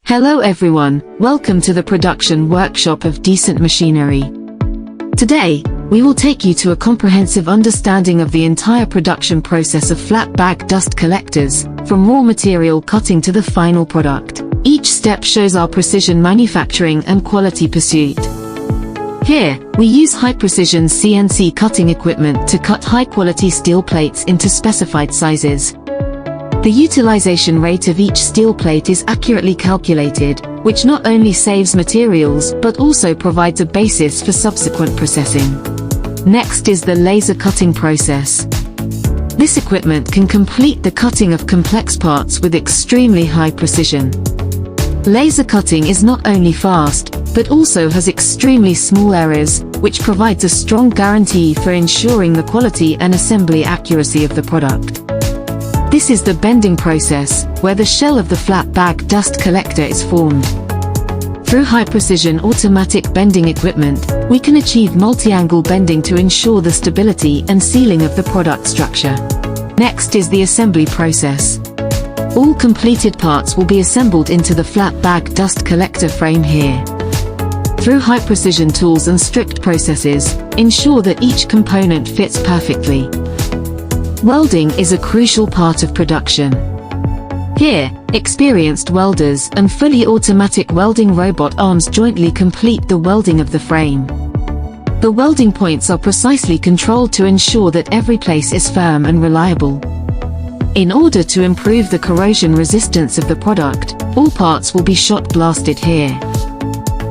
Hello everyone, welcome to the production workshop of Decent Machinery. Today, we will take you to a comprehensive understanding of the entire production process of flat bag dust collectors, from raw material cutting to the final product. Each step shows our precision manufacturing and quality pursuit. Here, we use high-precision CNC cutting equipment to cut high-quality steel plates into specified sizes. The utilization rate of each steel plate is accurately calculated, which not only saves materials but also provides a basis for subsequent processing. Next is the laser cutting process. This equipment can complete the cutting of complex parts with extremely high precision. Laser cutting is not only fast, but also has extremely small errors, which provides a strong guarantee for ensuring the quality and assembly accuracy of the product. This is the bending process, where the shell of the flat bag dust collector is formed. Through high-precision automatic bending equipment, we can achieve multi-angle bending to ensure the stability and sealing of the product structure. Next is the assembly process. All completed parts will be assembled into the flat bag dust collector frame here. Through high-precision tools and strict processes, ensure that each component fits perfectly. Welding is a crucial part of production. Here, experienced welders and fully automatic welding robot arms jointly complete the welding of the frame. The welding points are precisely controlled to ensure that every place is firm and reliable. In order to improve the corrosion resistance of the product, all parts will be shot blasted here.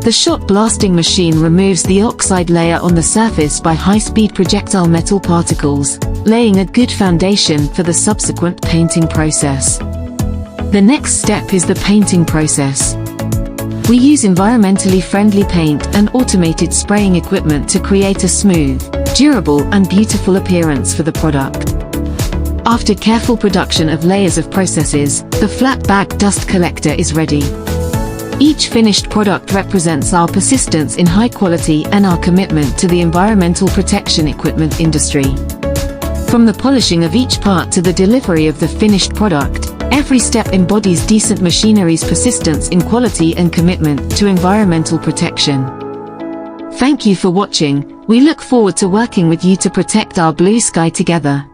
The shot blasting machine removes the oxide layer on the surface by high-speed projectile metal particles, laying a good foundation for the subsequent painting process. The next step is the painting process. We use environmentally friendly paint and automated spraying equipment to create a smooth, durable and beautiful appearance for the product. After careful production of layers of processes, the flat bag dust collector is ready. Each finished product represents our persistence in high quality and our commitment to the environmental protection equipment industry. From the polishing of each part to the delivery of the finished product, every step embodies Decent Machinery's persistence in quality and commitment to environmental protection. Thank you for watching. We look forward to working with you to protect our blue sky together.